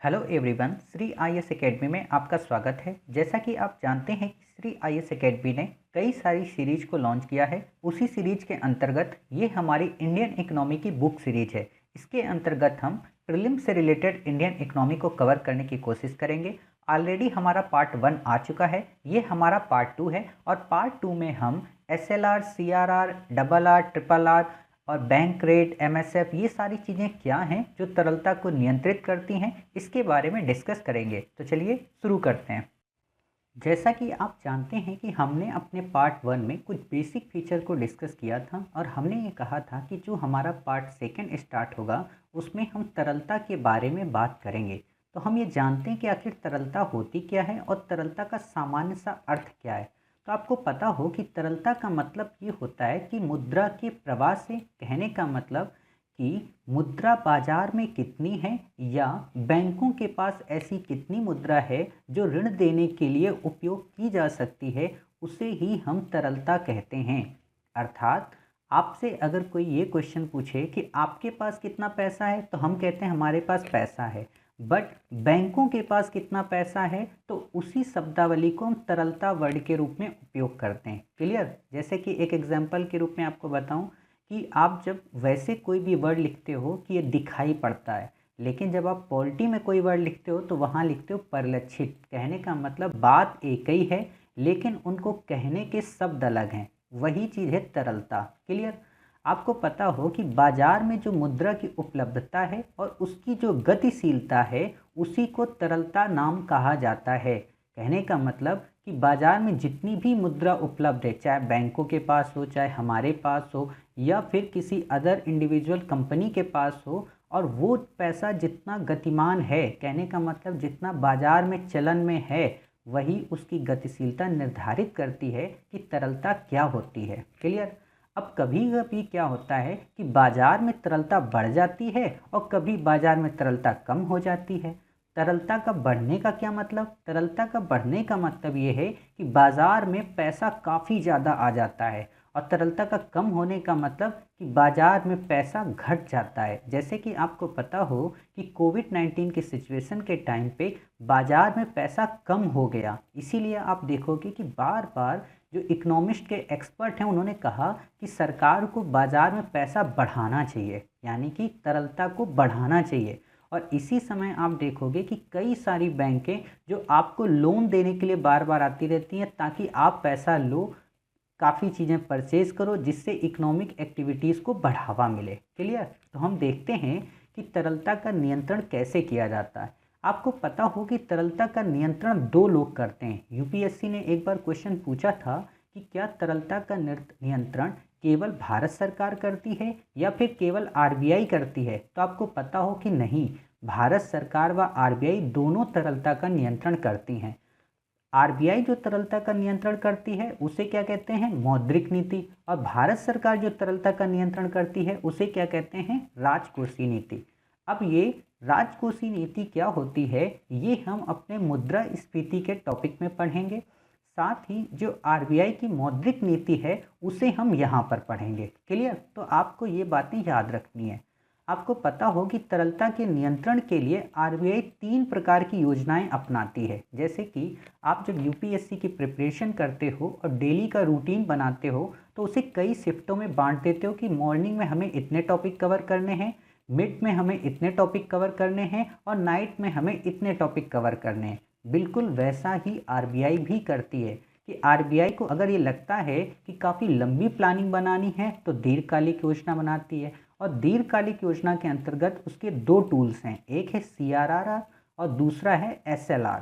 Hello everyone, Shri IAS academy में आपका स्वागत है। जैसा कि आप जानते हैं कि श्री आईएएस एकेडमी ने कई सारी सीरीज को लॉन्च किया है। उसी सीरीज के अंतर्गत ये हमारी इंडियन इकोनॉमी की बुक सीरीज है। इसके अंतर्गत हम प्रीलिम से रिलेटेड इंडियन इकोनॉमी को कवर करने की कोशिश करेंगे। ऑलरेडी हमारा पार्ट 1 आ चुका है, ये हमारा पार्ट 2 है और पार्ट 2 में हम SLR, CRR, double R, triple R और बैंक रेट, एमएसएफ, ये सारी चीज़ें क्या हैं जो तरलता को नियंत्रित करती हैं, इसके बारे में डिस्कस करेंगे। तो चलिए शुरू करते हैं। जैसा कि आप जानते हैं कि हमने अपने पार्ट 1 में कुछ बेसिक फीचर को डिस्कस किया था और हमने ये कहा था कि जो हमारा पार्ट 2 स्टार्ट होगा उसमें हम तरलता के बारे में बात करेंगे। तो हम ये जानते हैं कि आखिर तरलता होती क्या है और तरलता का सामान्य सा अर्थ क्या है। तो आपको पता हो कि तरलता का मतलब ये होता है कि मुद्रा के प्रवाह से, कहने का मतलब कि मुद्रा बाजार में कितनी है या बैंकों के पास ऐसी कितनी मुद्रा है जो ऋण देने के लिए उपयोग की जा सकती है, उसे ही हम तरलता कहते हैं। अर्थात आपसे अगर कोई ये क्वेश्चन पूछे कि आपके पास कितना पैसा है, तो हम कहते हैं हमारे पास पैसा है। बट बैंकों के पास कितना पैसा है, तो उसी शब्दावली को हम तरलता वर्ड के रूप में उपयोग करते हैं। क्लियर? जैसे कि एक एग्जांपल के रूप में आपको बताऊं कि आप जब वैसे कोई भी वर्ड लिखते हो कि ये दिखाई पड़ता है, लेकिन जब आप पॉलिटी में कोई वर्ड लिखते हो तो वहाँ लिखते हो परिलक्षित। कहने का मतलब बात एक ही है लेकिन उनको कहने के शब्द अलग हैं। वही चीज़ है तरलता। क्लियर? आपको पता हो कि बाजार में जो मुद्रा की उपलब्धता है और उसकी जो गतिशीलता है, उसी को तरलता नाम कहा जाता है। कहने का मतलब कि बाजार में जितनी भी मुद्रा उपलब्ध है, चाहे बैंकों के पास हो, चाहे हमारे पास हो या फिर किसी अदर इंडिविजुअल कंपनी के पास हो, और वो पैसा जितना गतिमान है, कहने का मतलब जितना बाजार में चलन में है, वही उसकी गतिशीलता निर्धारित करती है कि तरलता क्या होती है। क्लियर? अब कभी कभी क्या होता है कि बाजार में तरलता बढ़ जाती है और कभी बाजार में तरलता कम हो जाती है। तरलता का बढ़ने का क्या मतलब? तरलता का बढ़ने का मतलब ये है कि बाजार में पैसा काफ़ी ज़्यादा आ जाता है, और तरलता का कम होने का मतलब कि बाजार में पैसा घट जाता है। जैसे कि आपको पता हो कि कोविड-19 की सिचुएशन के टाइम पे बाजार में पैसा कम हो गया, इसीलिए आप देखोगे कि बार बार जो इकोनॉमिस्ट के एक्सपर्ट हैं उन्होंने कहा कि सरकार को बाजार में पैसा बढ़ाना चाहिए, यानी कि तरलता को बढ़ाना चाहिए। और इसी समय आप देखोगे कि कई सारी बैंकें जो आपको लोन देने के लिए बार बार आती रहती हैं ताकि आप पैसा लो, काफ़ी चीज़ें परचेज करो, जिससे इकोनॉमिक एक्टिविटीज़ को बढ़ावा मिले। क्लियर? तो हम देखते हैं कि तरलता का नियंत्रण कैसे किया जाता है। आपको पता हो कि तरलता का नियंत्रण 2 लोग करते हैं। यूपीएससी ने एक बार क्वेश्चन पूछा था कि क्या तरलता का नियंत्रण केवल भारत सरकार करती है या फिर केवल आरबीआई करती है? तो आपको पता हो कि नहीं, भारत सरकार व आरबीआई दोनों तरलता का नियंत्रण करती हैं। आरबीआई जो तरलता का नियंत्रण करती है उसे क्या कहते हैं? मौद्रिक नीति। और भारत सरकार जो तरलता का नियंत्रण करती है उसे क्या कहते हैं? राजकोषीय नीति। अब ये राजकोषीय नीति क्या होती है, ये हम अपने मुद्रास्फीति के टॉपिक में पढ़ेंगे। साथ ही जो आरबीआई की मौद्रिक नीति है उसे हम यहाँ पर पढ़ेंगे। क्लियर? तो आपको ये बातें याद रखनी है। आपको पता हो कि तरलता के नियंत्रण के लिए आरबीआई 3 प्रकार की योजनाएं अपनाती है। जैसे कि आप जब यूपीएससी की प्रिपरेशन करते हो और डेली का रूटीन बनाते हो तो उसे कई शिफ्टों में बांट देते हो कि मॉर्निंग में हमें इतने टॉपिक कवर करने हैं, मिड में हमें इतने टॉपिक कवर करने हैं और नाइट में हमें इतने टॉपिक कवर करने हैं। बिल्कुल वैसा ही आरबीआई भी करती है कि आरबीआई को अगर ये लगता है कि काफ़ी लंबी प्लानिंग बनानी है तो दीर्घकालिक योजना बनाती है। और दीर्घकालिक योजना के अंतर्गत उसके 2 टूल्स हैं, एक है सीआरआर और दूसरा है एसएलआर।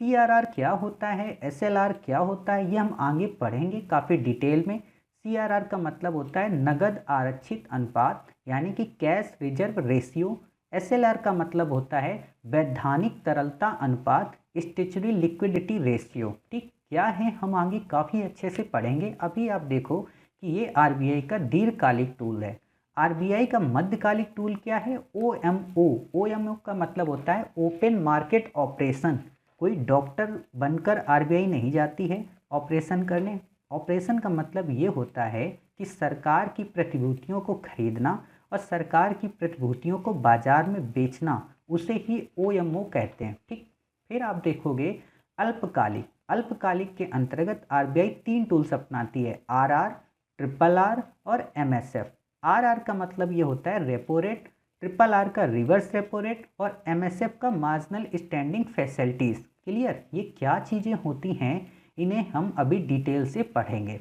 सीआरआर क्या होता है, एसएलआर क्या होता है, ये हम आगे पढ़ेंगे काफ़ी डिटेल में। सीआरआर का मतलब होता है नगद आरक्षित अनुपात, यानी कि कैश रिजर्व रेशियो। एसएलआर का मतलब होता है वैधानिक तरलता अनुपात, स्टैच्यूटरी लिक्विडिटी रेशियो। ठीक, क्या है हम आगे काफ़ी अच्छे से पढ़ेंगे। अभी आप देखो कि ये आरबीआई का दीर्घकालिक टूल है। आरबीआई का मध्यकालिक टूल क्या है? ओएमओ। ओएमओ का मतलब होता है ओपन मार्केट ऑपरेशन। कोई डॉक्टर बनकर आरबीआई नहीं जाती है ऑपरेशन करने। ऑपरेशन का मतलब ये होता है कि सरकार की प्रतिभूतियों को खरीदना और सरकार की प्रतिभूतियों को बाजार में बेचना, उसे ही OMO कहते हैं। ठीक, फिर आप देखोगे अल्पकालिक। अल्पकालिक के अंतर्गत RBI 3 टूल्स अपनाती है, RR, RRR और MSF। RR का मतलब ये होता है रेपो रेट, RRR का रिवर्स रेपो रेट और MSF का मार्जिनल स्टैंडिंग फैसिलिटीज़। क्लियर? ये क्या चीज़ें होती हैं, इन्हें हम अभी डिटेल से पढ़ेंगे।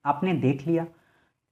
आपने देख लिया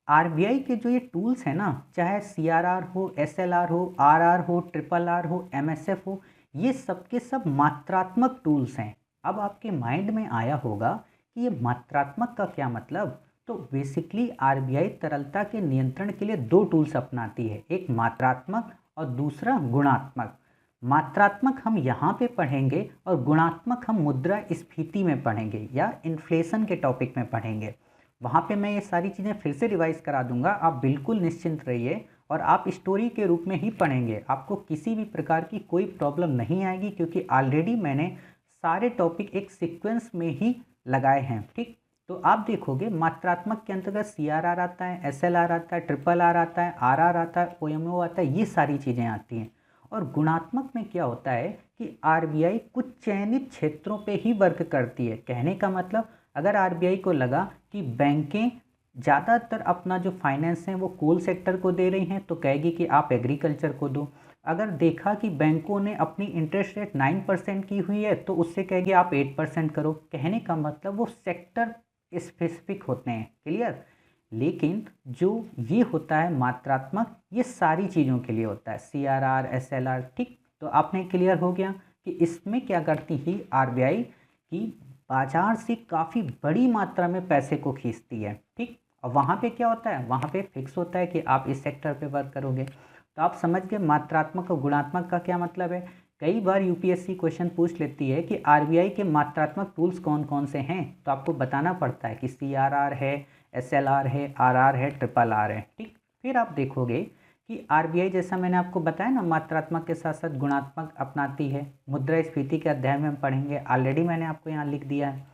RBI के जो ये टूल्स हैं ना, चाहे CRR हो, SLR हो, RR हो, RRR हो, MSF हो, ये सब के सब मात्रात्मक टूल्स हैं। अब आपके माइंड में आया होगा कि ये मात्रात्मक का क्या मतलब। तो बेसिकली RBI तरलता के नियंत्रण के लिए 2 टूल्स अपनाती है, एक मात्रात्मक और दूसरा गुणात्मक। मात्रात्मक हम यहाँ पे पढ़ेंगे और गुणात्मक हम मुद्रास्फीति में पढ़ेंगे या इन्फ्लेशन के टॉपिक में पढ़ेंगे। वहाँ पे मैं ये सारी चीज़ें फिर से रिवाइज करा दूंगा, आप बिल्कुल निश्चिंत रहिए और आप स्टोरी के रूप में ही पढ़ेंगे, आपको किसी भी प्रकार की कोई प्रॉब्लम नहीं आएगी, क्योंकि ऑलरेडी मैंने सारे टॉपिक एक सीक्वेंस में ही लगाए हैं। ठीक, तो आप देखोगे मात्रात्मक के अंतर्गत CRR आता है, SLR आता है, RRR आता है, RR आता है, OMO आता है, ये सारी चीज़ें आती हैं। और गुणात्मक में क्या होता है कि RBI कुछ चयनित क्षेत्रों पे ही वर्क करती है। कहने का मतलब, अगर RBI को लगा कि बैंकें ज़्यादातर अपना जो फाइनेंस है वो कोल सेक्टर को दे रही हैं, तो कहेगी कि आप एग्रीकल्चर को दो। अगर देखा कि बैंकों ने अपनी इंटरेस्ट रेट 9% की हुई है, तो उससे कहेगी आप 8% करो। कहने का मतलब वो सेक्टर स्पेसिफिक होते हैं। क्लियर? लेकिन जो ये होता है मात्रात्मक, ये सारी चीज़ों के लिए होता है, CRR, SLR। ठीक, तो आपने क्लियर हो गया कि इसमें क्या करती थी RBI की बाजार से काफ़ी बड़ी मात्रा में पैसे को खींचती है। ठीक, और वहाँ पे क्या होता है, वहाँ पे फिक्स होता है कि आप इस सेक्टर पे वर्क करोगे। तो आप समझ गए मात्रात्मक और गुणात्मक का क्या मतलब है। कई बार UPSC क्वेश्चन पूछ लेती है कि RBI के मात्रात्मक टूल्स कौन कौन से हैं, तो आपको बताना पड़ता है कि CRR है, SLR है, RR है, RRR है। ठीक, फिर आप देखोगे कि RBI, जैसा मैंने आपको बताया ना, मात्रात्मक के साथ साथ गुणात्मक अपनाती है। मुद्रास्फीति के अध्याय में हम पढ़ेंगे, ऑलरेडी मैंने आपको यहाँ लिख दिया है।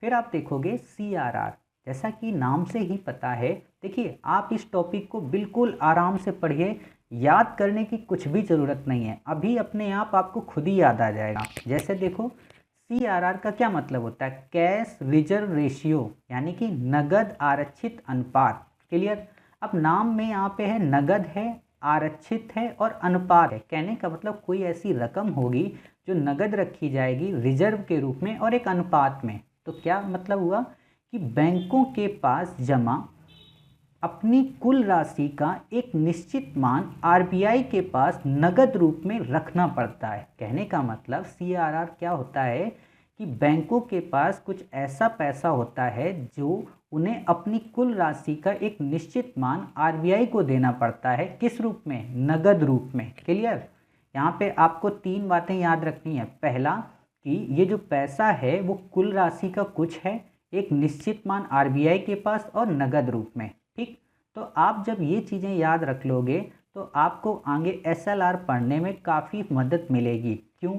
फिर आप देखोगे CRR, जैसा कि नाम से ही पता है। देखिए, आप इस टॉपिक को बिल्कुल आराम से पढ़िए, याद करने की कुछ भी ज़रूरत नहीं है, अभी अपने आप आपको खुद ही याद आ जाएगा। जैसे देखो, CRR का क्या मतलब होता है, कैश रिजर्व रेशियो, यानी कि नगद आरक्षित अनुपात। क्लियर? अब नाम में यहाँ पे है नगद है, आरक्षित है और अनुपात है। कहने का मतलब कोई ऐसी रकम होगी जो नगद रखी जाएगी रिजर्व के रूप में और एक अनुपात में। तो क्या मतलब हुआ कि बैंकों के पास जमा अपनी कुल राशि का एक निश्चित मान RBI के पास नगद रूप में रखना पड़ता है। कहने का मतलब CRR क्या होता है कि बैंकों के पास कुछ ऐसा पैसा होता है जो उन्हें अपनी कुल राशि का एक निश्चित मान RBI को देना पड़ता है। किस रूप में? नगद रूप में। क्लियर? यहाँ पे आपको 3 बातें याद रखनी है। पहला कि ये जो पैसा है वो कुल राशि का कुछ है, एक निश्चित मान RBI के पास और नगद रूप में। ठीक, तो आप जब ये चीज़ें याद रख लोगे तो आपको आगे SLR पढ़ने में काफ़ी मदद मिलेगी। क्यों?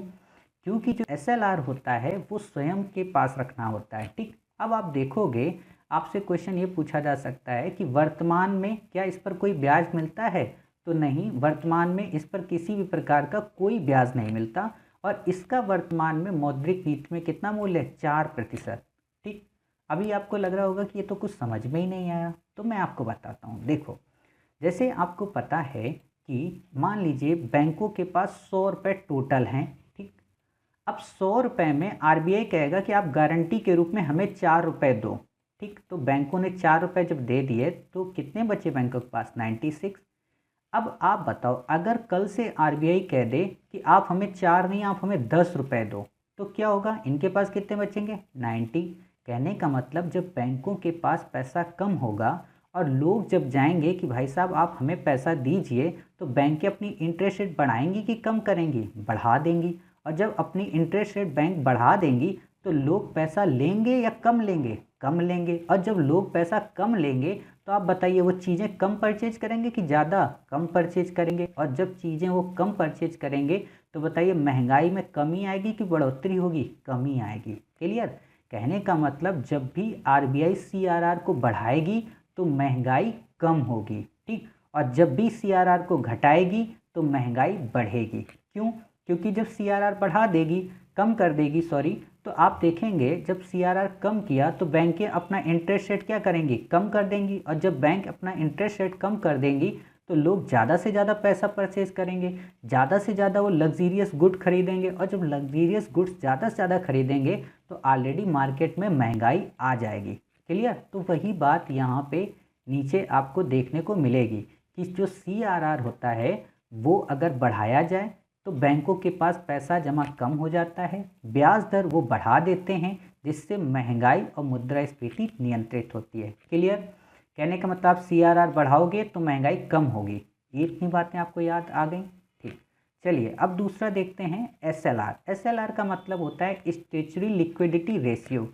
क्योंकि जो SLR होता है वो स्वयं के पास रखना होता है। ठीक, अब आप देखोगे, आपसे क्वेश्चन ये पूछा जा सकता है कि वर्तमान में क्या इस पर कोई ब्याज मिलता है? तो नहीं, वर्तमान में इस पर किसी भी प्रकार का कोई ब्याज नहीं मिलता और इसका वर्तमान में मौद्रिक नीति में कितना मूल्य है? 4%। ठीक, अभी आपको लग रहा होगा कि ये तो कुछ समझ में ही नहीं आया, तो मैं आपको बताता हूँ। देखो, जैसे आपको पता है कि मान लीजिए बैंकों के पास 100 रुपये टोटल हैं। ठीक, अब 100 रुपये में RBI कहेगा कि आप गारंटी के रूप में हमें 4 रुपये दो। ठीक, तो बैंकों ने 4 रुपये जब दे दिए तो कितने बचे बैंकों के पास? 96। अब आप बताओ, अगर कल से RBI कह दे कि आप हमें 4 नहीं, आप हमें 10 रुपये दो, तो क्या होगा? इनके पास कितने बचेंगे? 90। कहने का मतलब जब बैंकों के पास पैसा कम होगा और लोग जब जाएंगे कि भाई साहब आप हमें पैसा दीजिए, तो बैंकें अपनी इंटरेस्ट रेट बढ़ाएंगी कि कम करेंगी? बढ़ा देंगी। और जब अपनी इंटरेस्ट रेट बैंक बढ़ा देंगी तो लोग पैसा लेंगे या कम लेंगे? कम लेंगे। और जब लोग पैसा कम लेंगे तो आप बताइए वो चीज़ें कम परचेज करेंगे कि ज़्यादा? कम परचेज करेंगे। और जब चीज़ें वो कम परचेज करेंगे तो बताइए महंगाई में कमी आएगी कि बढ़ोतरी होगी? कमी आएगी। क्लियर? कहने का मतलब जब भी RBI CRR को बढ़ाएगी तो महंगाई कम होगी। ठीक, और जब भी CRR को घटाएगी तो महंगाई बढ़ेगी। क्यों? क्योंकि जब सीआरआर बढ़ा देगी, कम कर देगी सॉरी, तो आप देखेंगे जब सीआरआर कम किया तो बैंकें अपना इंटरेस्ट रेट क्या करेंगी? कम कर देंगी। और जब बैंक अपना इंटरेस्ट रेट कम कर देंगी तो लोग ज़्यादा से ज़्यादा पैसा परचेज करेंगे, ज़्यादा से ज़्यादा वो लग्जीरियस गुड खरीदेंगे, और जब लग्जीरियस गुड्स ज़्यादा से ज़्यादा खरीदेंगे तो ऑलरेडी मार्केट में महंगाई आ जाएगी। क्लियर? तो वही बात यहाँ पे नीचे आपको देखने को मिलेगी कि जो सीआरआर होता है वो अगर बढ़ाया जाए तो बैंकों के पास पैसा जमा कम हो जाता है, ब्याज दर वो बढ़ा देते हैं, जिससे महंगाई और मुद्रास्फीति नियंत्रित होती है। क्लियर? कहने का मतलब सीआरआर बढ़ाओगे तो महंगाई कम होगी। ये इतनी बातें आपको याद आ गई? ठीक, चलिए अब दूसरा देखते हैं एसएलआर। एसएलआर का मतलब होता है स्टैट्यूटरी लिक्विडिटी रेशियो।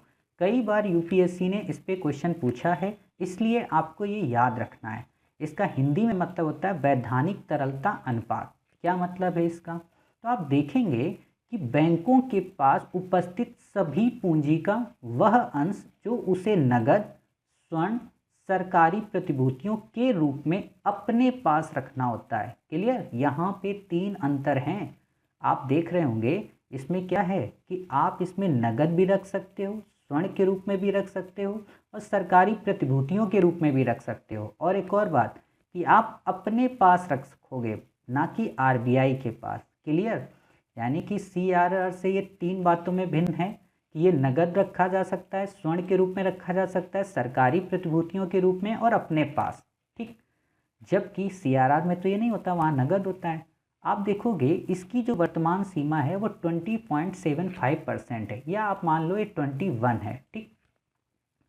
कई बार यूपीएससी ने इस पे क्वेश्चन पूछा है, इसलिए आपको ये याद रखना है। इसका हिंदी में मतलब होता है वैधानिक तरलता अनुपात। क्या मतलब है इसका? तो आप देखेंगे कि बैंकों के पास उपस्थित सभी पूंजी का वह अंश जो उसे नगद, स्वर्ण, सरकारी प्रतिभूतियों के रूप में अपने पास रखना होता है। क्लियर? यहाँ पे 3 अंतर हैं। आप देख रहे होंगे इसमें क्या है कि आप इसमें नगद भी रख सकते हो, स्वर्ण के रूप में भी रख सकते हो, और सरकारी प्रतिभूतियों के रूप में भी रख सकते हो। और एक और बात कि आप अपने पास रख सकोगे, ना कि आरबीआई के पास। क्लियर? यानी कि सीआरआर से ये 3 बातों में भिन्न है कि ये नगद रखा जा सकता है, स्वर्ण के रूप में रखा जा सकता है, सरकारी प्रतिभूतियों के रूप में, और अपने पास। ठीक, जबकि सीआरआर में तो ये नहीं होता, वहाँ नगद होता है। आप देखोगे इसकी जो वर्तमान सीमा है वो 20.75% है, या आप मान लो ये 21 है। ठीक,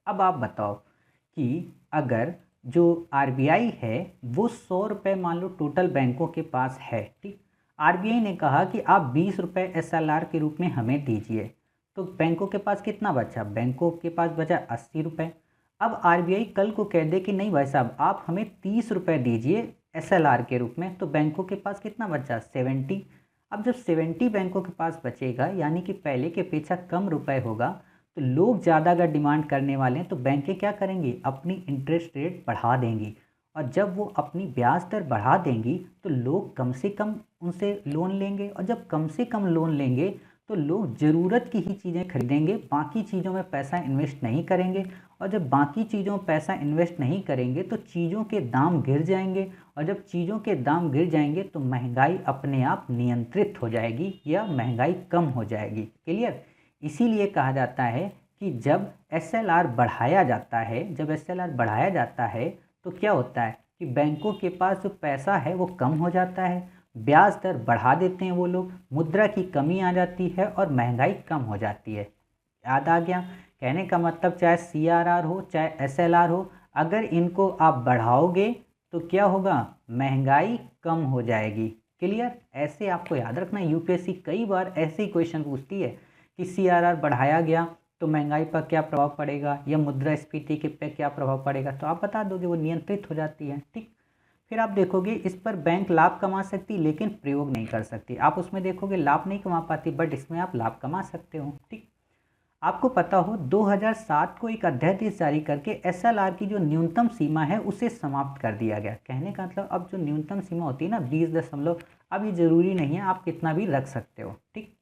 अब आप बताओ कि अगर जो आरबीआई है वो 100 रुपये मान लो टोटल बैंकों के पास है। ठीक, आरबीआई ने कहा कि आप 20 रुपये एसएलआर के रूप में हमें दीजिए, तो बैंकों के पास कितना बचा? बैंकों के पास बचा 80 रुपये। अब आरबीआई कल को कह दे कि नहीं भाई साहब आप हमें 30 रुपये दीजिए एसएलआर के रूप में, तो बैंकों के पास कितना बचा? 70। अब जब 70 बैंकों के पास बचेगा, यानी कि पहले के अपेक्षा कम रुपए होगा, तो लोग ज़्यादा अगर डिमांड करने वाले हैं तो बैंकें क्या करेंगी? अपनी इंटरेस्ट रेट बढ़ा देंगी। और जब वो अपनी ब्याज दर बढ़ा देंगी तो लोग कम से कम उनसे लोन लेंगे, और जब कम से कम लोन लेंगे तो लोग ज़रूरत की ही चीज़ें खरीदेंगे, बाकी चीज़ों में पैसा इन्वेस्ट नहीं करेंगे। और जब बाकी चीज़ों में पैसा इन्वेस्ट नहीं करेंगे तो चीज़ों के दाम गिर जाएंगे, और जब चीज़ों के दाम गिर जाएंगे तो महंगाई अपने आप नियंत्रित हो जाएगी या महंगाई कम हो जाएगी। क्लियर? इसीलिए कहा जाता है कि जब एसएलआर बढ़ाया जाता है, तो क्या होता है कि बैंकों के पास जो पैसा है वो कम हो जाता है, ब्याज दर बढ़ा देते हैं वो लोग, मुद्रा की कमी आ जाती है और महंगाई कम हो जाती है। याद आ गया? कहने का मतलब चाहे सीआरआर हो चाहे एसएलआर हो, अगर इनको आप बढ़ाओगे तो क्या होगा? महंगाई कम हो जाएगी। क्लियर? ऐसे आपको याद रखना, यूपीएससी कई बार ऐसे ही क्वेश्चन पूछती है कि सीआरआर बढ़ाया गया तो महंगाई पर क्या प्रभाव पड़ेगा, या मुद्रास्फीति के पे क्या प्रभाव पड़ेगा, तो आप बता दोगे, वो नियंत्रित हो जाती है। ठीक, फिर आप देखोगे इस पर बैंक लाभ कमा सकती लेकिन प्रयोग नहीं कर सकती। आप उसमें देखोगे लाभ नहीं कमा पाती, बट इसमें आप लाभ कमा सकते हो। ठीक, आपको पता हो 2007 को एक अध्यादेश जारी करके एसएलआर की जो न्यूनतम सीमा है उसे समाप्त कर दिया गया। कहने का मतलब अब जो न्यूनतम सीमा होती है ना 20 अब ये ज़रूरी नहीं है, आप कितना भी रख सकते हो। ठीक,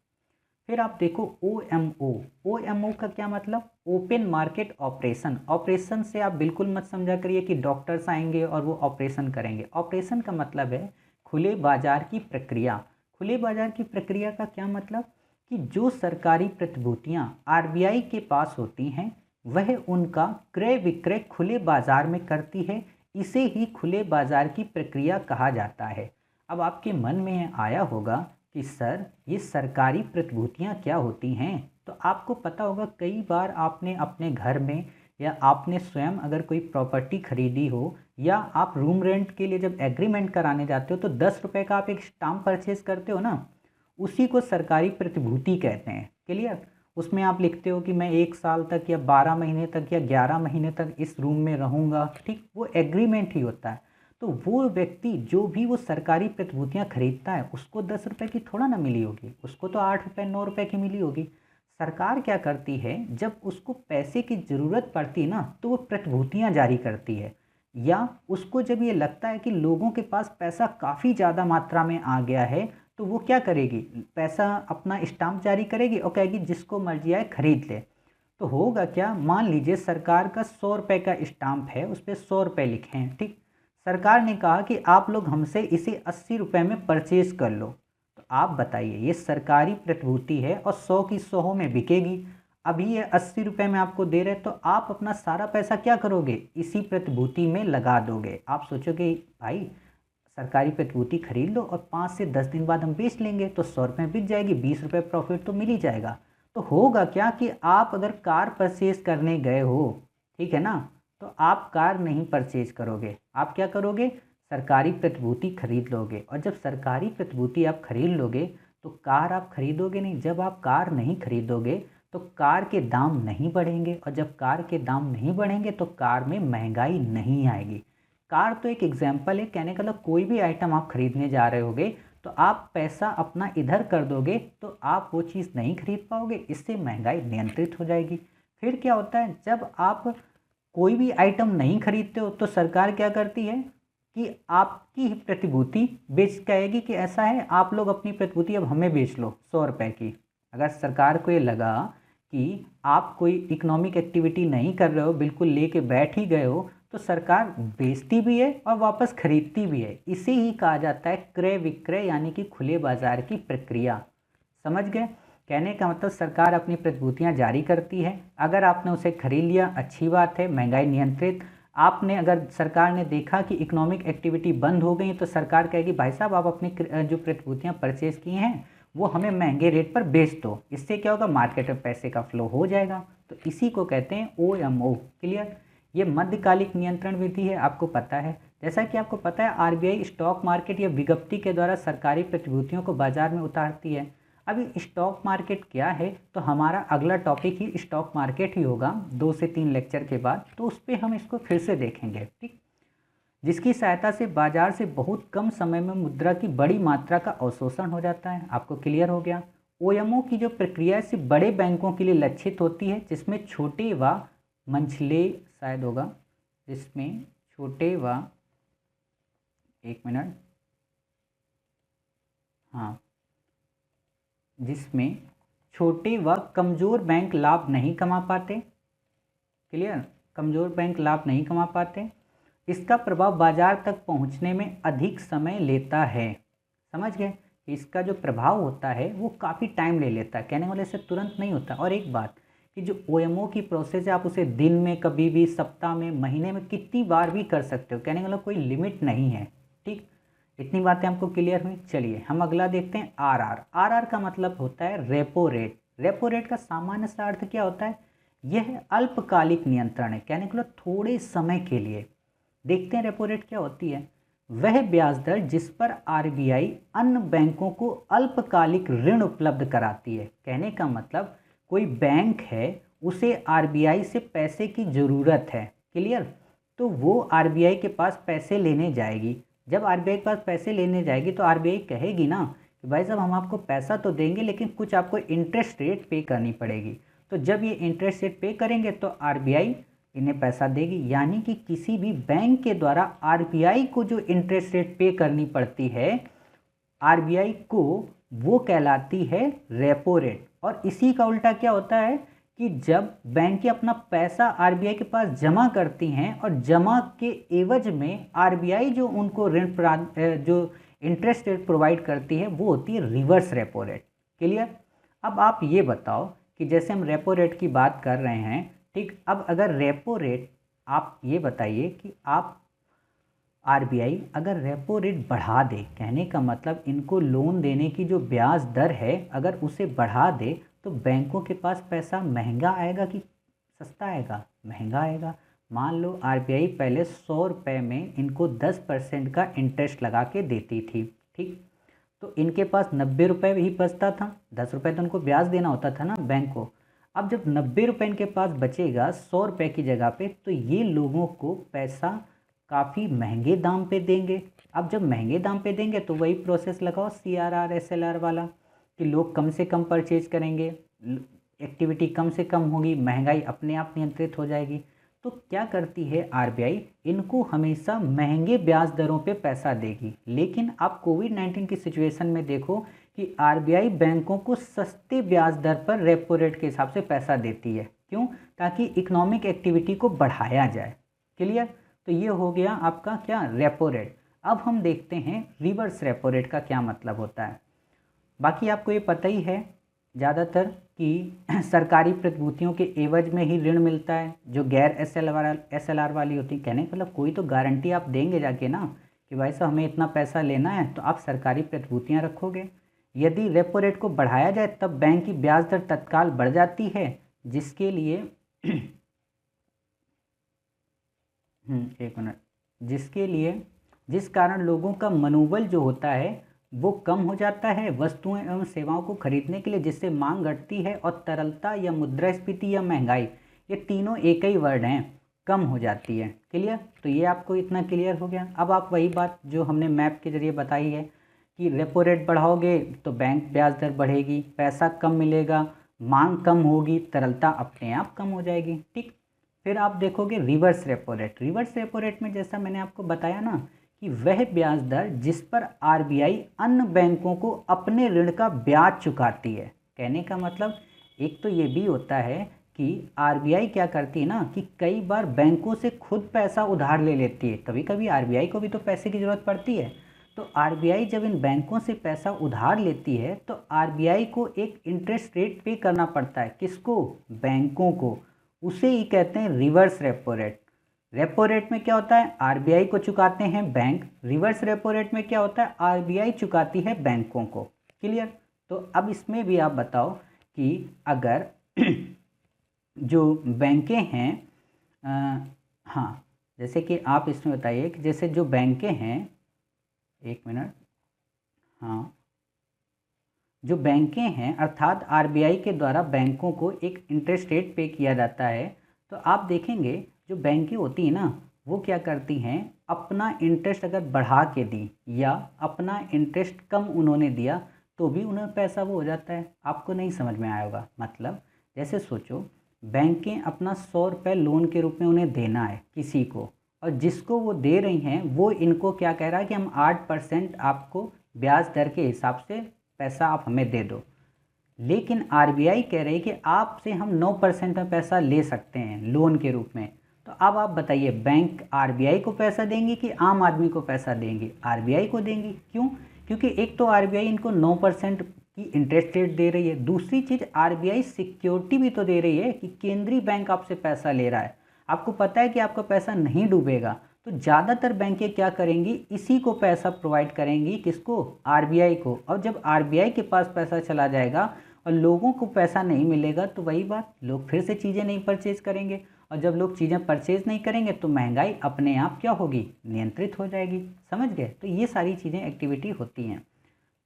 फिर आप देखो ओएमओ का क्या मतलब? Open market operation. ऑपरेशन से आप बिल्कुल मत समझा करिए कि डॉक्टर्स आएंगे और वो ऑपरेशन करेंगे। ऑपरेशन का मतलब है खुले बाजार की प्रक्रिया। खुले बाजार की प्रक्रिया का क्या मतलब? कि जो सरकारी प्रतिभूतियां आरबीआई के पास होती हैं वह उनका क्रय विक्रय खुले बाजार में करती है, इसे ही खुले बाजार की प्रक्रिया कहा जाता है। अब आपके मन में आया होगा कि सर ये सरकारी प्रतिभूतियां क्या होती हैं? तो आपको पता होगा कई बार आपने अपने घर में या आपने स्वयं अगर कोई प्रॉपर्टी खरीदी हो, या आप रूम रेंट के लिए जब एग्रीमेंट कराने जाते हो तो 10 रुपये का आप एक स्टाम्प परचेज करते हो ना, उसी को सरकारी प्रतिभूति कहते हैं। क्लियर? उसमें आप लिखते हो कि मैं 1 साल तक या 12 महीने तक या 11 महीने तक इस रूम में रहूँगा। ठीक, वो एग्रीमेंट ही होता है। तो वो व्यक्ति जो भी वो सरकारी प्रतिभूतियां खरीदता है उसको 10 रुपये की थोड़ा ना मिली होगी, उसको तो 8 रुपये 9 रुपये की मिली होगी। सरकार क्या करती है, जब उसको पैसे की ज़रूरत पड़ती है ना तो वो प्रतिभूतियां जारी करती है, या उसको जब ये लगता है कि लोगों के पास पैसा काफ़ी ज़्यादा मात्रा में आ गया है तो वो क्या करेगी, पैसा अपना स्टाम्प जारी करेगी और कहेगी जिसको मर्जी आए खरीद ले। तो होगा क्या, मान लीजिए सरकार का 100 रुपये का स्टाम्प है, उस पर 100 रुपये लिखे हैं, ठीक। सरकार ने कहा कि आप लोग हमसे इसे 80 रुपये में परचेज कर लो। तो आप बताइए, ये सरकारी प्रतिभूति है और 100 की 100 में बिकेगी। अभी ये 80 रुपये में आपको दे रहे, तो आप अपना सारा पैसा क्या करोगे, इसी प्रतिभूति में लगा दोगे। आप सोचोगे भाई सरकारी प्रतिभूति खरीद लो और 5 से 10 दिन बाद हम बेच लेंगे, तो 100 रुपये में बिक जाएगी, 20 रुपये प्रॉफिट तो मिल ही जाएगा। तो होगा क्या कि आप अगर कार परचेज करने गए हो, ठीक है ना, तो आप कार नहीं परचेज करोगे, आप क्या करोगे, सरकारी प्रतिभूति खरीद लोगे। और जब सरकारी प्रतिभूति आप खरीद लोगे तो कार आप खरीदोगे नहीं। जब आप कार नहीं खरीदोगे तो कार के दाम नहीं बढ़ेंगे, और जब कार के दाम नहीं बढ़ेंगे तो कार में महंगाई नहीं आएगी। कार तो एक एग्जाम्पल है, कहने का मतलब कोई भी आइटम आप खरीदने जा रहे होगे तो आप पैसा अपना इधर कर दोगे तो आप वो चीज़ नहीं खरीद पाओगे, इससे महंगाई नियंत्रित हो जाएगी। फिर क्या होता है, जब आप कोई भी आइटम नहीं खरीदते हो तो सरकार क्या करती है कि आपकी प्रतिभूति बेच कहेगी कि ऐसा है, आप लोग अपनी प्रतिभूति अब हमें बेच लो 100 रुपये की। अगर सरकार को ये लगा कि आप कोई इकोनॉमिक एक्टिविटी नहीं कर रहे हो, बिल्कुल लेके बैठ ही गए हो, तो सरकार बेचती भी है और वापस खरीदती भी है। इसे ही कहा जाता है क्रय विक्रय, यानी कि खुले बाजार की प्रक्रिया। समझ गए, कहने का मतलब सरकार अपनी प्रतिभूतियां जारी करती है, अगर आपने उसे खरीद लिया अच्छी बात है, महंगाई नियंत्रित। आपने अगर सरकार ने देखा कि इकोनॉमिक एक्टिविटी बंद हो गई तो सरकार कहेगी भाई साहब आप अपनी जो प्रतिभूतियां परचेज की हैं वो हमें महंगे रेट पर बेच दो। इससे क्या होगा, मार्केट में पैसे का फ्लो हो जाएगा। तो इसी को कहते हैं OMO। क्लियर, ये मध्यकालिक नियंत्रण विधि है, आपको पता है। जैसा कि आपको पता है RBI स्टॉक मार्केट या विज्ञप्ति के द्वारा सरकारी प्रतिभूतियों को बाजार में उतारती है। अभी स्टॉक मार्केट क्या है, तो हमारा अगला टॉपिक ही स्टॉक मार्केट ही होगा 2 से 3 लेक्चर के बाद, तो उस पर हम इसको फिर से देखेंगे, ठीक। जिसकी सहायता से बाजार से बहुत कम समय में मुद्रा की बड़ी मात्रा का अवशोषण हो जाता है। आपको क्लियर हो गया। OMO की जो प्रक्रिया है सिर्फ बड़े बैंकों के लिए लक्षित होती है, जिसमें छोटे व मंझले शायद होगा, जिसमें छोटे व एक मिनट, हाँ, जिसमें छोटे व कमज़ोर बैंक लाभ नहीं कमा पाते। क्लियर, कमज़ोर बैंक लाभ नहीं कमा पाते। इसका प्रभाव बाजार तक पहुंचने में अधिक समय लेता है। समझ गए, इसका जो प्रभाव होता है वो काफ़ी टाइम ले लेता है, कहने वाले से तुरंत नहीं होता। और एक बात कि जो OMO की प्रोसेस है आप उसे दिन में, कभी भी, सप्ताह में, महीने में कितनी बार भी कर सकते हो, कहने वाला कोई लिमिट नहीं है, ठीक। इतनी बातें आपको क्लियर हुई। चलिए हम अगला देखते हैं RR का मतलब होता है रेपो रेट। रेपो रेट का सामान्य सा अर्थ क्या होता है, यह अल्पकालिक नियंत्रण है, कहने के लिए थोड़े समय के लिए। देखते हैं रेपो रेट क्या होती है। वह ब्याज दर जिस पर RBI अन्य बैंकों को अल्पकालिक ऋण उपलब्ध कराती है, कहने का मतलब कोई बैंक है उसे RBI से पैसे की ज़रूरत है। क्लियर, तो वो RBI के पास पैसे लेने जाएगी। जब RBI के पास पैसे लेने जाएगी तो RBI कहेगी ना कि भाई साहब हम आपको पैसा तो देंगे लेकिन कुछ आपको इंटरेस्ट रेट पे करनी पड़ेगी। तो जब ये इंटरेस्ट रेट पे करेंगे तो RBI इन्हें पैसा देगी। यानी कि किसी भी बैंक के द्वारा RBI को जो इंटरेस्ट रेट पे करनी पड़ती है RBI को, वो कहलाती है रेपो रेट। और इसी का उल्टा क्या होता है कि जब बैंकें अपना पैसा RBI के पास जमा करती हैं और जमा के एवज में RBI जो उनको ऋण जो इंटरेस्ट रेट प्रोवाइड करती है वो होती है रिवर्स रेपो रेट। क्लियर, अब आप ये बताओ कि जैसे हम रेपो रेट की बात कर रहे हैं, ठीक, अब अगर रेपो रेट, आप ये बताइए कि आप RBI अगर रेपो रेट बढ़ा दे, कहने का मतलब इनको लोन देने की जो ब्याज दर है अगर उसे बढ़ा दे तो बैंकों के पास पैसा महंगा आएगा कि सस्ता आएगा, महंगा आएगा। मान लो RBI पहले 100 रुपये में इनको 10% का इंटरेस्ट लगा के देती थी, ठीक, तो इनके पास 90 रुपये ही बचता था, 10 रुपये तो उनको ब्याज देना होता था ना बैंक को। अब जब 90 रुपये इनके पास बचेगा 100 रुपये की जगह पे, तो ये लोगों को पैसा काफ़ी महंगे दाम पे देंगे। अब जब महंगे दाम पे देंगे तो वही प्रोसेस लगाओ CRR SLR वाला कि लोग कम से कम परचेज करेंगे, एक्टिविटी कम से कम होगी, महंगाई अपने आप नियंत्रित हो जाएगी। तो क्या करती है आरबीआई, इनको हमेशा महंगे ब्याज दरों पे पैसा देगी। लेकिन आप कोविड-19 की सिचुएशन में देखो कि आरबीआई बैंकों को सस्ते ब्याज दर पर रेपो रेट के हिसाब से पैसा देती है। क्यों? ताकि इकोनॉमिक एक्टिविटी को बढ़ाया जाए। क्लियर? तो ये हो गया आपका क्या, रेपो रेट। अब हम देखते हैं रिवर्स रेपो रेट का क्या मतलब होता है। बाकी आपको ये पता ही है ज़्यादातर कि सरकारी प्रतिभूतियों के एवज में ही ऋण मिलता है, जो गैर एसएलआर वाली होती है। कहने का मतलब कोई तो गारंटी आप देंगे जाके ना कि भाई साहब हमें इतना पैसा लेना है, तो आप सरकारी प्रतिभूतियां रखोगे। यदि रेपो रेट को बढ़ाया जाए तब बैंक की ब्याज दर तत्काल बढ़ जाती है, जिसके लिए एक मिनट, जिस कारण लोगों का मनोबल जो होता है वो कम हो जाता है वस्तुएं एवं सेवाओं को खरीदने के लिए, जिससे मांग घटती है और तरलता या मुद्रास्फीति या महंगाई, ये तीनों एक ही वर्ड हैं, कम हो जाती है। क्लियर? तो ये आपको इतना क्लियर हो गया। अब आप वही बात जो हमने मैप के जरिए बताई है कि रेपो रेट बढ़ाओगे तो बैंक ब्याज दर बढ़ेगी, पैसा कम मिलेगा, मांग कम होगी, तरलता अपने आप कम हो जाएगी। ठीक, फिर आप देखोगे reverse repo rate. Reverse repo rate में जैसा मैंने आपको बताया ना कि वह ब्याज दर जिस पर आरबीआई अन्य बैंकों को अपने ऋण का ब्याज चुकाती है। कहने का मतलब एक तो ये भी होता है कि आरबीआई क्या करती है ना कि कई बार बैंकों से खुद पैसा उधार ले लेती है। कभी कभी आरबीआई को भी तो पैसे की ज़रूरत पड़ती है, तो आरबीआई जब इन बैंकों से पैसा उधार लेती है तो आरबीआई को एक इंटरेस्ट रेट पे करना पड़ता है। किसको? बैंकों को। उसे ही कहते हैं reverse repo rate. Repo rate में क्या होता है, आरबीआई को चुकाते हैं बैंक। रिवर्स रेपो रेट में क्या होता है, आरबीआई चुकाती है बैंकों को। क्लियर? तो अब इसमें भी आप बताओ कि अगर जो बैंकें हैं, हाँ, जैसे कि आप इसमें बताइए कि जैसे जो बैंकें हैं, एक मिनट, हाँ, जो बैंकें हैं अर्थात आरबीआई के द्वारा बैंकों को एक इंटरेस्ट रेट पे किया जाता है। तो आप देखेंगे जो बैंकें होती हैं ना वो क्या करती हैं, अपना इंटरेस्ट अगर बढ़ा के दी या अपना इंटरेस्ट कम उन्होंने दिया तो भी उन्हें पैसा वो हो जाता है। आपको नहीं समझ में आया होगा। मतलब जैसे सोचो, बैंकें अपना 100 रुपये लोन के रूप में उन्हें देना है किसी को, और जिसको वो दे रही हैं वो इनको क्या कह रहा है कि हम 8% आपको ब्याज दर के हिसाब से पैसा आप हमें दे दो। लेकिन आरबीआई कह रही है कि आपसे हम 9% में पैसा ले सकते हैं लोन के रूप में। तो अब आप बताइए, बैंक आरबीआई को पैसा देंगी कि आम आदमी को पैसा देंगी? आरबीआई को देंगी। क्यों? क्योंकि एक तो आरबीआई इनको 9% की इंटरेस्ट रेट दे रही है, दूसरी चीज़ आरबीआई सिक्योरिटी भी तो दे रही है कि केंद्रीय बैंक आपसे पैसा ले रहा है, आपको पता है कि आपका पैसा नहीं डूबेगा। तो ज़्यादातर बैंकें क्या करेंगी, इसी को पैसा प्रोवाइड करेंगी। किसको? आरबीआई को। और जब आरबीआई के पास पैसा चला जाएगा और लोगों को पैसा नहीं मिलेगा तो वही बात, लोग फिर से चीज़ें नहीं परचेज करेंगे, और जब लोग चीज़ें परचेज नहीं करेंगे तो महंगाई अपने आप क्या होगी, नियंत्रित हो जाएगी। समझ गए? तो ये सारी चीज़ें एक्टिविटी होती हैं।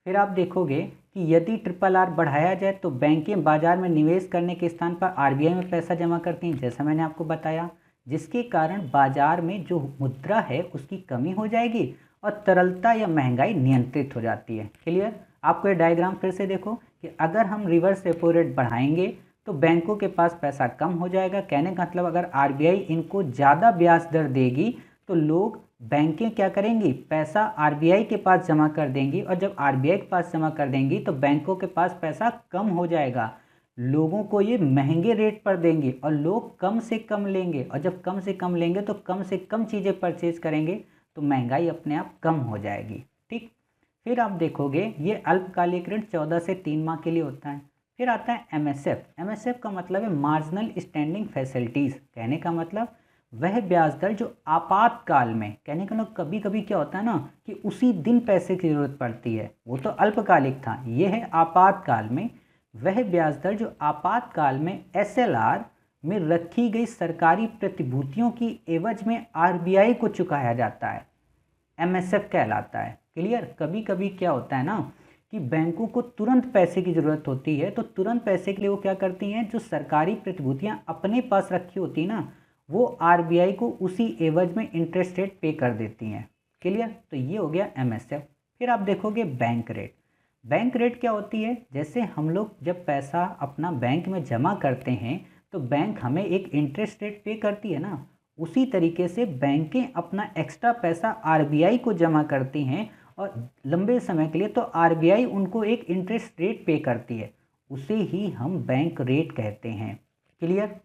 फिर आप देखोगे कि यदि RRR बढ़ाया जाए तो बैंकें बाजार में निवेश करने के स्थान पर आरबीआई में पैसा जमा करती हैं, जैसा मैंने आपको बताया, जिसके कारण बाजार में जो मुद्रा है उसकी कमी हो जाएगी और तरलता या महंगाई नियंत्रित हो जाती है। क्लियर? आपको ये डायग्राम फिर से देखो कि अगर हम रिवर्स रेपो रेट बढ़ाएंगे तो बैंकों के पास पैसा कम हो जाएगा। कहने का मतलब अगर आरबीआई इनको ज़्यादा ब्याज दर देगी तो लोग, बैंकें क्या करेंगी, पैसा आरबीआई के पास जमा कर देंगी, और जब आरबीआई के पास जमा कर देंगी तो बैंकों के पास पैसा कम हो जाएगा। लोगों को ये महंगे रेट पर देंगे और लोग कम से कम लेंगे, और जब कम से कम लेंगे तो कम से कम चीज़ें परचेज करेंगे, तो महंगाई अपने आप कम हो जाएगी। ठीक, फिर आप देखोगे ये अल्पकालिक ऋण 14 से 3 माह के लिए होता है। फिर आता है एमएसएफ। एमएसएफ का मतलब है मार्जिनल स्टैंडिंग फैसिलिटीज़। कहने का मतलब वह ब्याज दर जो आपातकाल में, कहने का मतलब कभी कभी क्या होता है ना कि उसी दिन पैसे की ज़रूरत पड़ती है, वो तो अल्पकालिक था, ये है आपातकाल में। वह ब्याज दर जो आपातकाल में एसएलआर में रखी गई सरकारी प्रतिभूतियों की एवज में आरबीआई को चुकाया जाता है, एमएसएफ कहलाता है। क्लियर? कभी कभी क्या होता है ना कि बैंकों को तुरंत पैसे की ज़रूरत होती है, तो तुरंत पैसे के लिए वो क्या करती हैं, जो सरकारी प्रतिभूतियां अपने पास रखी होती हैं ना, वो आरबीआई को उसी एवज में इंटरेस्ट रेट पे कर देती हैं। क्लियर? तो ये हो गया एमएसएफ। फिर आप देखोगे बैंक रेट। बैंक रेट क्या होती है, जैसे हम लोग जब पैसा अपना बैंक में जमा करते हैं तो बैंक हमें एक इंटरेस्ट रेट पे करती है ना, उसी तरीके से बैंकें अपना एक्स्ट्रा पैसा आरबीआई को जमा करती हैं और लंबे समय के लिए, तो आरबीआई उनको एक इंटरेस्ट रेट पे करती है, उसे ही हम बैंक रेट कहते हैं। क्लियर?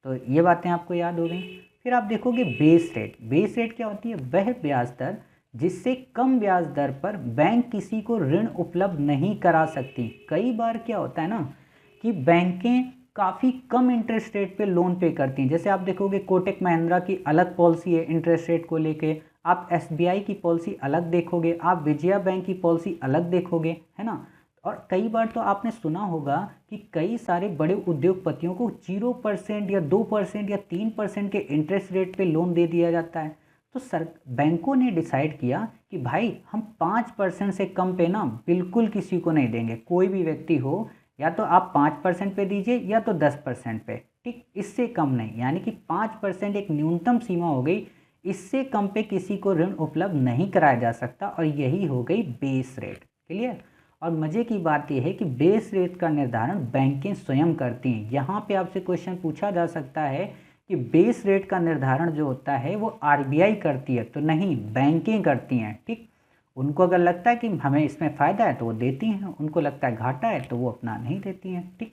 तो ये बातें आपको याद हो गई। फिर आप देखोगे बेस रेट। बेस रेट क्या होती है? वह ब्याज दर जिससे कम ब्याज दर पर बैंक किसी को ऋण उपलब्ध नहीं करा सकती। कई बार क्या होता है ना कि बैंकें काफ़ी कम इंटरेस्ट रेट पे लोन पे करती हैं। जैसे आप देखोगे कोटक महिंद्रा की अलग पॉलिसी है इंटरेस्ट रेट को लेके, आप एसबीआई की पॉलिसी अलग देखोगे, आप विजया बैंक की पॉलिसी अलग देखोगे, है ना। और कई बार तो आपने सुना होगा कि कई सारे बड़े उद्योगपतियों को 0% या 2% या 3% के इंटरेस्ट रेट पे लोन दे दिया जाता है। तो बैंकों ने डिसाइड किया कि भाई हम 5% से कम पे ना बिल्कुल किसी को नहीं देंगे। कोई भी व्यक्ति हो, या तो आप 5% पे दीजिए या तो 10% पे, ठीक, इससे कम नहीं। यानी कि 5% एक न्यूनतम सीमा हो गई, इससे कम पे किसी को ऋण उपलब्ध नहीं कराया जा सकता, और यही हो गई बेस रेट। क्लियर? और मज़े की बात यह है कि बेस रेट का निर्धारण बैंकें स्वयं करती हैं। यहाँ पे आपसे क्वेश्चन पूछा जा सकता है कि बेस रेट का निर्धारण जो होता है वो आरबीआई करती है, तो नहीं, बैंकें करती हैं। ठीक, उनको अगर लगता है कि हमें इसमें फ़ायदा है तो वो देती हैं, उनको लगता है घाटा है तो वो अपना नहीं देती हैं। ठीक,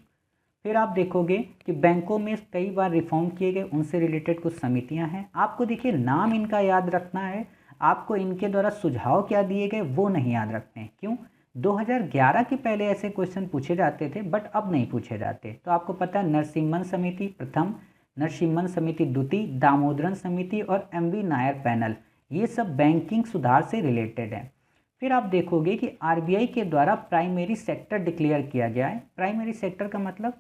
फिर आप देखोगे कि बैंकों में कई बार रिफॉर्म किए गए, उनसे रिलेटेड कुछ समितियां हैं। आपको देखिए नाम इनका याद रखना है, आपको इनके द्वारा सुझाव क्या दिए गए वो नहीं याद रखते हैं। क्यों? 2011 के पहले ऐसे क्वेश्चन पूछे जाते थे, बट अब नहीं पूछे जाते। तो आपको पता है नरसिम्हन समिति प्रथम, नरसिम्हन समिति द्वितीय, दामोदरन समिति और एमवी नायर पैनल, ये सब बैंकिंग सुधार से रिलेटेड है। फिर आप देखोगे कि आरबीआई के द्वारा प्राइमरी सेक्टर डिक्लेयर किया गया है। प्राइमरी सेक्टर का मतलब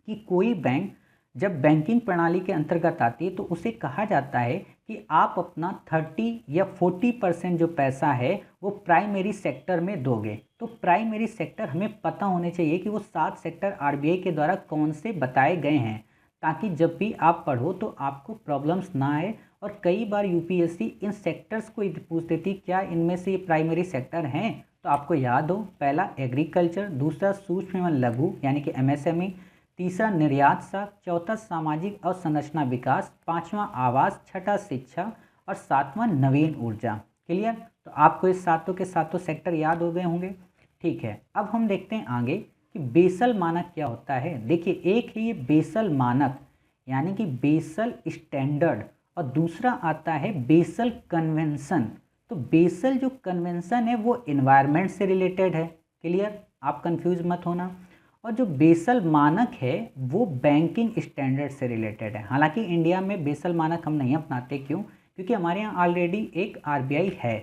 कि कोई बैंक जब बैंकिंग प्रणाली के अंतर्गत आती है तो उसे कहा जाता है कि आप अपना 30 या 40% जो पैसा है वो प्राइमरी सेक्टर में दोगे। तो प्राइमरी सेक्टर हमें पता होने चाहिए कि वो 7 सेक्टर आरबीआई के द्वारा कौन से बताए गए हैं, ताकि जब भी आप पढ़ो तो आपको प्रॉब्लम्स ना आए। और कई बार यूपीएससी इन सेक्टर्स को पूछ देती क्या इनमें से ये प्राइमरी सेक्टर हैं, तो आपको याद हो, पहला एग्रीकल्चर, दूसरा सूक्ष्म एवं लघु यानी कि एमएसएमई, तीसरा निर्यात साख, चौथा सामाजिक और संरचना विकास, पांचवा आवास, छठा शिक्षा और सातवां नवीन ऊर्जा। क्लियर? तो आपको इस सातों के सातों सेक्टर याद हो गए होंगे। ठीक है, अब हम देखते हैं आगे कि बेसल मानक क्या होता है। देखिए, एक है ये बेसल मानक यानी कि बेसल स्टैंडर्ड, और दूसरा आता है बेसल कन्वेंशन। तो बेसल जो कन्वेंशन है वो इन्वायरमेंट से रिलेटेड है। क्लियर? आप कंफ्यूज मत होना। और जो बेसल मानक है वो बैंकिंग स्टैंडर्ड से रिलेटेड है। हालांकि इंडिया में बेसल मानक हम नहीं अपनाते। क्यों? क्योंकि हमारे यहाँ ऑलरेडी एक आरबीआई है।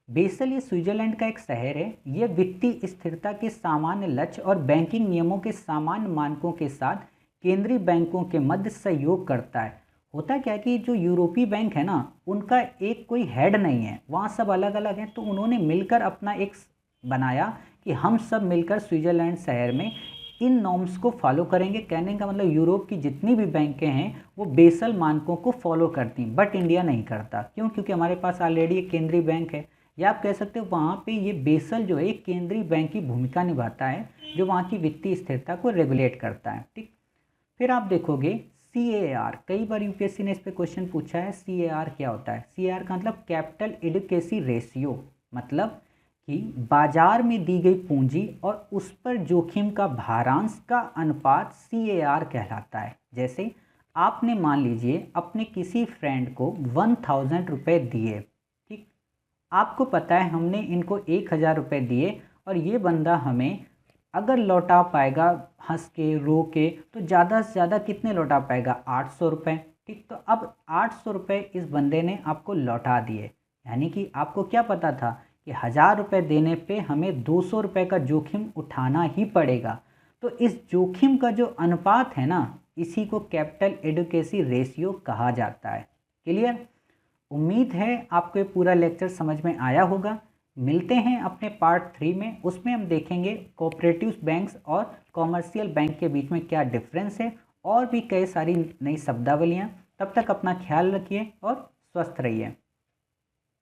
बेसल ये स्विट्जरलैंड का एक शहर है। ये वित्तीय स्थिरता के सामान्य लक्ष्य और बैंकिंग नियमों के सामान्य मानकों के साथ केंद्रीय बैंकों के मध्य सहयोग करता है। होता क्या है कि जो यूरोपीय बैंक है ना, उनका एक कोई हेड नहीं है, वहाँ सब अलग अलग हैं। तो उन्होंने मिलकर अपना एक बनाया कि हम सब मिलकर स्विट्जरलैंड शहर में इन नॉर्म्स को फॉलो करेंगे। कहने का मतलब यूरोप की जितनी भी बैंकें हैं वो बेसल मानकों को फॉलो करती हैं, बट इंडिया नहीं करता। क्यों? क्योंकि हमारे पास ऑलरेडी एक केंद्रीय बैंक है, या आप कह सकते हो वहाँ पे ये बेसल जो है एक केंद्रीय बैंक की भूमिका निभाता है, जो वहाँ की वित्तीय स्थिरता को रेगुलेट करता है। ठीक, फिर आप देखोगे CAR, कई बार यूपीएससी ने इस पर क्वेश्चन पूछा है। CAR क्या होता है? CAR का मतलब कैपिटल एडिक्वेसी रेशियो, मतलब कि बाजार में दी गई पूंजी और उस पर जोखिम का भारांश का अनुपात CAR कहलाता है। जैसे आपने मान लीजिए अपने किसी फ्रेंड को 1000 रुपये दिए, ठीक, आपको पता है हमने इनको 1000 रुपये दिए और ये बंदा हमें अगर लौटा पाएगा हंस के रो के तो ज़्यादा से ज़्यादा कितने लौटा पाएगा? 800 रुपये। ठीक, तो अब 800 रुपये इस बंदे ने आपको लौटा दिए, यानी कि आपको क्या पता था कि 1000 रुपये देने पे हमें 200 रुपये का जोखिम उठाना ही पड़ेगा। तो इस जोखिम का जो अनुपात है ना, इसी को कैपिटल एडिक्वेसी रेशियो कहा जाता है। क्लियर? उम्मीद है आपको ये पूरा लेक्चर समझ में आया होगा। मिलते हैं अपने पार्ट 3 में, उसमें हम देखेंगे कोऑपरेटिव बैंक्स और कॉमर्शियल बैंक के बीच में क्या डिफरेंस है, और भी कई सारी नई शब्दावलियाँ। तब तक अपना ख्याल रखिए और स्वस्थ रहिए।